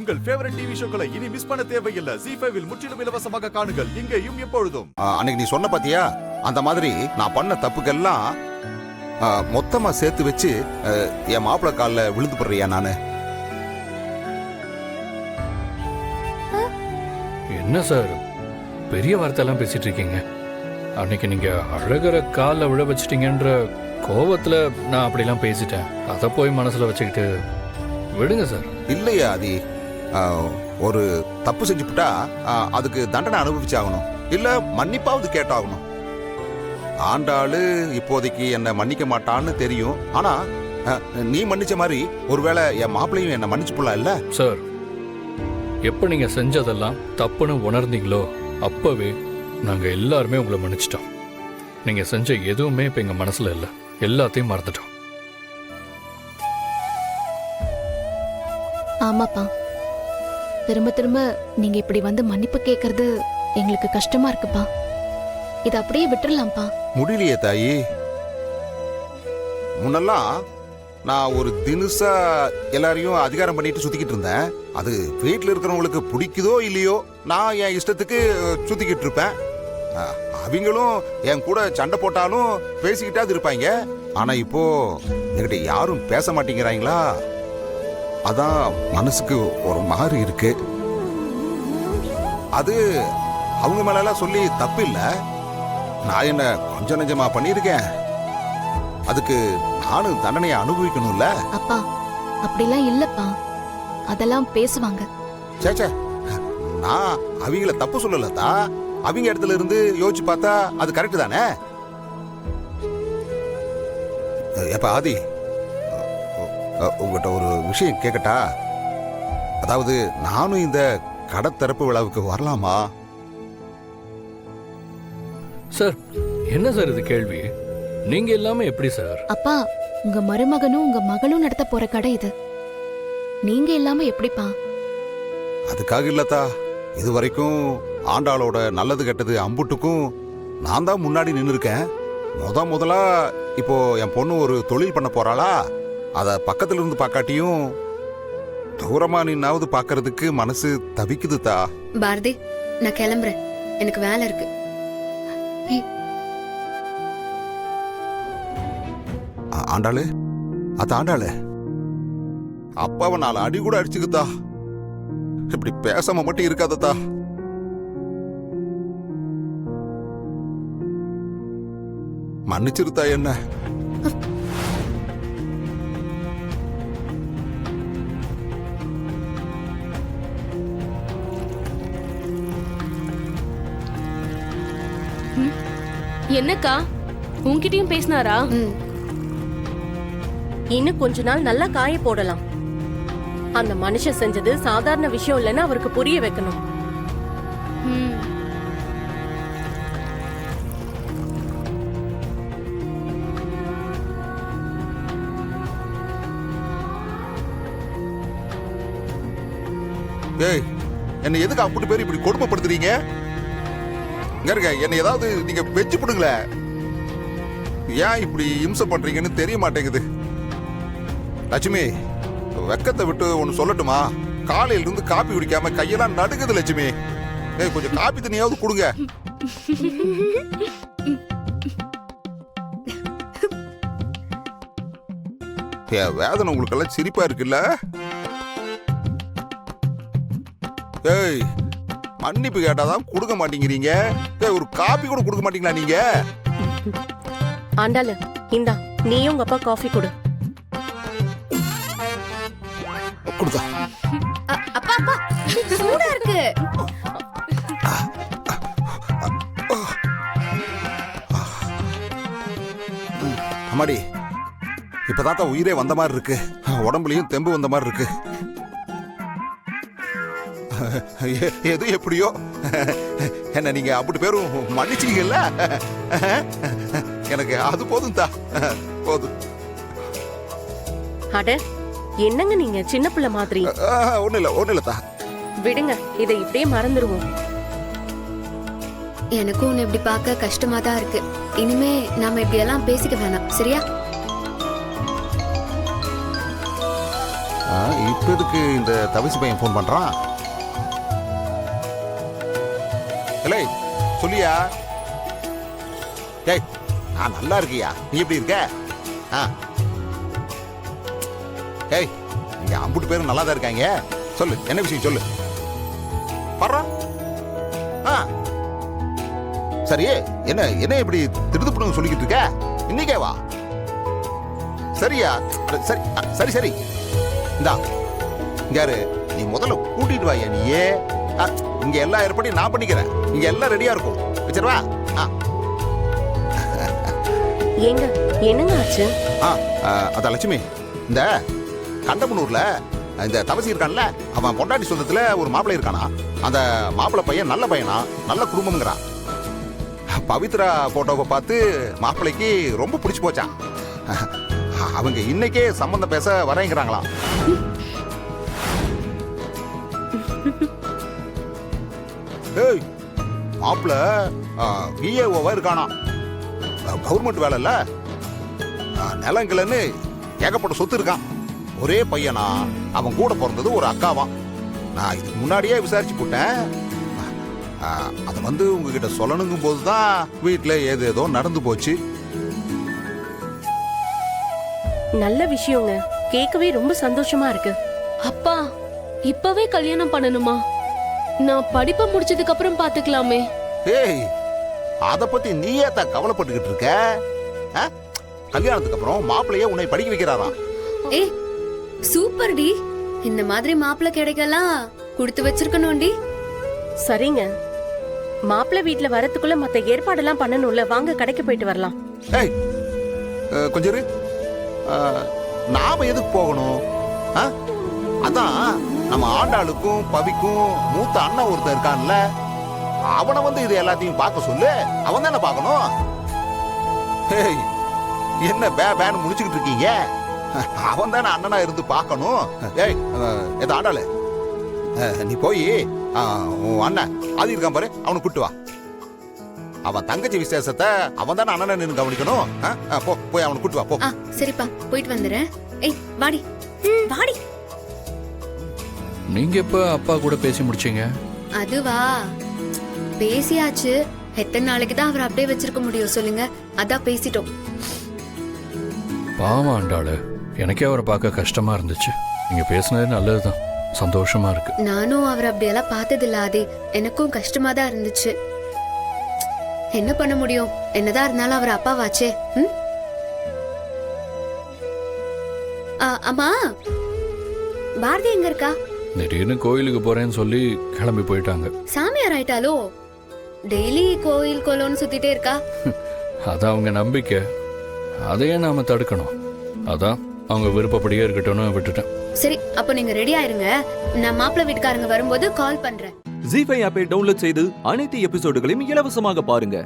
உங்கள் favourite TV ஷோக்களை இனி miss பண்ண தேவையில்லை. ஜீ5 இல் முற்றிலும் இலவசமாக காணுங்கள், இங்கேயும் எப்பொழுதும். அன்னைக்கு நீ சொன்ன பாத்தியா, அந்த மாதிரி நான் பண்ண தப்புக்கெல்லாம் மொத்தமா சேர்த்து வச்சு என் மாப்பிள்ள காலில் விழுந்து போடுறியா நானு? என்ன சார் பெரிய வார்த்தையெல்லாம் பேசிட்டு இருக்கீங்க? அன்னைக்கு நீங்க அழகர காலில் விழ வச்சிட்டீங்கன்ற கோவத்துல நான் அப்படிலாம் பேசிட்டேன். அதை போய் மனசுல வச்சுக்கிட்டு விடுங்க சார். இல்லையா அது ஒரு தப்பு செஞ்சுட்டா அதுக்கு தண்டனை அனுபவிச்சாகணும், இல்ல மன்னிப்பாவது கேட்டாகணும். ஆண்டாளு இப்போதைக்கு என்னை மன்னிக்க மாட்டான்னு தெரியும். ஆனா நீ மன்னிச்ச மாதிரி ஒருவேளை என் மாப்பிள்ளையும் என்னை மன்னிச்சு போடலாம் இல்ல சார்? எப்ப நீங்க செஞ்சதெல்லாம் தப்புன்னு உணர்ந்தீங்களோ அப்பவே நாங்க எல்லாருமே உங்களை மன்னிச்சிட்டோம். நீங்க செஞ்ச எதுவுமே இப்ப எங்க மனசுல இல்ல, எல்லாத்தையும் மறந்துட்டோம். ஆமாப்பா, திரும்ப திரும்ப நீங்க இப்படி வந்து மன்னிப்பு கேட்கறது எங்களுக்கு கஷ்டமா இருக்குப்பா. இதை அப்படியே விட்டுறலாம்ப்பா. முடியலையே தாயி. முன்னெல்லாம் நான் ஒரு தினுசா எல்லாரையும் அதிகாரம் பண்ணிட்டு சுத்திக்கிட்டு இருந்தேன். அது வீட்டில் இருக்கிறவங்களுக்கு பிடிக்குதோ இல்லையோ நான் என் இஷ்டத்துக்கு சுத்திக்கிட்டு இருப்பேன். அவங்களும் என் கூட சண்டை போட்டாலும் பேசிக்கிட்டாது இருப்பாங்க. ஆனா இப்போ என்கிட்ட யாரும் பேச மாட்டேங்கிறாங்களா, அதான் மனசுக்கு ஒரு மாதிரி இருக்கு. அது அவங்க மேல சொல்லி தப்பு இல்ல, நான் என்ன கொஞ்சம் நெஞ்சமா பண்ணிருக்கேன். அதுக்கு நானும் தண்டனையை அனுபவிக்கணும்ல. அப்பா அப்படிலாம் இல்லப்பா, அதெல்லாம் பேசுவாங்க. சேச்சே, நான் அவங்கள தப்பு சொல்லலதா. அவங்க இடத்துல இருந்து யோசிச்சு பார்த்தா அது கரெக்ட் தானே. எப்ப ஆதி, உங்ககிட்ட ஒரு விஷயம் கேட்கட்டா? அதாவது நானும் இந்த கடத்திறப்பு விழாவுக்கு வரலாமா? சார் என்ன சார் இது கேள்வி? நீங்க எல்லாமே எப்படி சார்? அப்பா, உங்க மருமகனும் உங்க மகளும் நடத்த போற கடை இது, நீங்க இல்லாம எப்படிப்பா? அதுக்காக இல்லத்தா, இது வரைக்கும் ஆண்டாளோட நல்லது கெட்டது அம்புட்டுக்கும் நான் தான் முன்னாடி நின்று இருக்கேன். முதலா இப்போ என் பொண்ணு ஒரு தொழில் பண்ண போறாளா, அத பக்கத்துல இருந்து பார்க்காட்டியும் தூரமா நின்னாவது பாக்குறதுக்கு மனசு தவிக்குதுதா. பாரதி, நான் கிளம்புறேன், எனக்கு வேலை இருக்கு. ஆண்டாளு, ஆண்டாளு, அப்பாவை 4 அடி கூட அடிச்சுக்குதா. இப்படி பேசாம மட்டும் இருக்காததா. மன்னிச்சிருத்தா என்ன. என்னக்கா, உன்கிட்டயும் பேசினாரா? இன்னும் கொஞ்ச நாள் நல்லா காய போடலாம். அந்த மனுஷன் செஞ்சது சாதாரண விஷயம் இல்லைன்னு அவருக்கு புரிய வைக்கணும். ஏய், என்ன எதுக்கு அப்படி பேர் இப்படி கொடுமைப்படுத்துறீங்க? என்ன ஏதாவது நீங்க வெச்சு போடுங்களே. ஏன் இப்படி இம்சை பண்றீங்கன்னு தெரிய மாட்டேங்குது. லட்சுமி, வெக்கத்தை விட்டு ஒன்னு சொல்லட்டுமா? காலையில இருந்து காப்பி குடிக்காம கையெல்லாம் நடுக்குது லட்சுமி. கொஞ்சம் காப்பி தண்ணியாவது கொடுங்க. வேதனை உங்களுக்கு எல்லாம் சிரிப்பா இருக்குல்ல? ஏய், மன்னிப்பு கேட்டாதான் கொடுக்க மாட்டேங்கிறீங்க. ஒரு காப்பி கூட கொடுக்க மாட்டீங்களா நீங்க? ஆண்டாளு, இந்தா நீயும் உங்க அப்பா காஃபி கொடு. கொடுத்தா. அப்பா அப்பா, சூடா இருக்கு. அம்மாடி, இப்பதான் உயிரே வந்த மாதிரி இருக்கு. உடம்புலயும் தெம்பு வந்த மாதிரி இருக்கு. எது எப்படியோ என்ன நீங்க அப்படி பேரும் மன்னிச்சிக்கல. எனக்கு அது போதும் தா, போதும். அட என்னங்க நீங்க சின்ன பிள்ளை மாதிரி. ஒண்ணு இல்ல தா, விடுங்க, இதை இப்படியே மறந்துடுவோம். எனக்கும் உன்னை இப்படி பார்க்க கஷ்டமா தான் இருக்கு. இனிமே நாம இப்படி எல்லாம் பேசிக்க வேணாம், சரியா? இப்ப எதுக்கு இந்த தவசி பையன் ஃபோன் பண்றான்? இல்லை சொல்லியா? டேய் நான் நல்லா இருக்கியா, நீ எப்படி இருக்க? ஏய் இங்க அம்புட்டு பேரும் நல்லா தான் இருக்காங்க. சொல்லு என்ன விஷயம் சொல்லு. பர்றா. சரி என்ன என்ன இப்படி திருதுப்புடுங்க சொல்லிக்கிட்டு இருக்க? இன்னைக்கே வா. சரியா? சரி சரி சரி இந்தா யாரு நீ முதல்ல கூட்டிட்டு வாயா. நீயே இங்க எல்லா ஏற்பாடையும் நான் பண்ணிக்கிறேன். இங்க எல்லாம் ரெடியா இருக்கும். வச்சிருவா. ஏங்க என்னங்க ஆச்சு? அதான் லட்சுமி, இந்த கண்டமனூர்ல இந்த தவசி இருக்கான்ல, அவன் பொண்டாட்டி சொந்தத்துல ஒரு மாப்பிள்ளை இருக்கானா. அந்த மாப்பிள்ளை பையன் நல்ல பையனா, நல்ல குடும்பம்ங்கிறான். பவித்ரா போட்டோவை பார்த்து மாப்பிள்ளைக்கு ரொம்ப பிடிச்சு போச்சான். அவங்க இன்னைக்கே சம்பந்தம் பேச வரேங்கிறாங்களாம். ஏய் மாப்பிள்ள விஏஓவா இருக்கானா. கவர்மெண்ட் வேலை இல்ல, நிலங்கள்னு ஏகப்பட்ட சொத்து இருக்கான். ஒரே பையனா, அவன் கூட பிறந்தது ஒரு அக்காவான். நான் இதுக்கு முன்னாடியே விசாரிச்சு போட்டேன். அதை வந்து உங்ககிட்ட சொல்லணுங்கும் போதுதான் வீட்டுல ஏதோ நடந்து போச்சு. நல்ல விஷயங்க, கேட்கவே ரொம்ப சந்தோஷமா இருக்கு. அப்பா இப்பவே கல்யாணம் பண்ணணுமா? நான் படிப்பை முடிச்சதுக்கு அப்புறம் பாத்துக்கலாமே. ஏய் அத பத்தி நீயே தான் கவலைப்பட்டுக்கிட்டு இருக்க? கல்யாணத்துக்கு அப்புறம் மாப்பிள்ளையே உன்னை படிக்க வைக்கிறாராம். ஏய் சூப்பர் டி, இந்த மாதிரி மாப்பிள்ளை கிடைக்கலாம் கொடுத்து வச்சிருக்கணும்டி. சரிங்க, மாப்பிள்ளை வீட்டுல வரதுக்குள்ள மத்த ஏற்பாடெல்லாம் பண்ணணும்ல. வாங்க கடைக்கு போயிட்டு வரலாம். ஏய் கொஞ்சம் இரு. நாம எதுக்கு போகணும்? அதான் நம்ம ஆண்டாளுக்கும் பவிக்கும் மூத்த அண்ணன் ஒருத்தன் இருக்கான்ல, அவனை வந்து இது எல்லாத்தையும் பார்க்க சொல்லு. அவன் தானே பார்க்கணும். ஏய் என்ன பேன்னு முடிச்சுக்கிட்டு இருக்கீங்க? அவன் தானே அண்ணனா இருந்து பார்க்கணும். ஏய் எத ஆண்டாளு, நீ போய் உன் அண்ணன் ஆதி இருக்கான் பாரு, அவனை கூட்டு வா. அவன் தங்கச்சி விசேஷத்தை அவன் தானே அண்ணனை நின்று கவனிக்கணும். போய் அவனை கூட்டு வா போ. சரிப்பா போயிட்டு வந்துடுறேன். ஏய் வாடி வாடி. நீங்க எப்ப அப்பா கூட பேசி முடிச்சீங்க? அதுவா பேசியாச்சு. எத்தனை நாளைக்கு தான் அவர் அப்படியே வச்சிருக்க முடியும் சொல்லுங்க. அதான் பேசிட்டோம். பாவம் ஆண்டாளு, எனக்கே அவரை பார்க்க கஷ்டமா இருந்துச்சு. நீங்க பேசுனது நல்லதுதான், சந்தோஷமா இருக்கு. நானும் அவர் அப்படியெல்லாம் பார்த்தது இல்ல ஆதி. எனக்கும் கஷ்டமா தான் இருந்துச்சு. என்ன பண்ண முடியும்? என்னதான் இருந்தாலும் அவர் அப்பாவாச்சே. அம்மா பாரதி எங்க இருக்கா? திடீர்னு கோயிலுக்கு போறேன்னு சொல்லி கிளம்பி போயிட்டாங்க. சாமியார் ஆயிட்டாலோ? டெய்லி கோயில் கோலம்னு சுத்திட்டே இருக்கா. அதான் அவங்க நம்பிக்கை, அதையே நாம தடுக்கணும். அதான் அவங்க விருப்பப்படியே இருக்கட்டும்னு விட்டுட்டேன். சரி அப்போ நீங்க ரெடி ஆயிருங்க. நான் மாப்பிள்ளை வீட்டுக்காரங்க வரும்போது கால் பண்றேன். ஜீ5 ஆப்பை டவுன்லோட் செய்து அனைத்து எபிசோடுகளையும் இலவசமாக பாருங்க.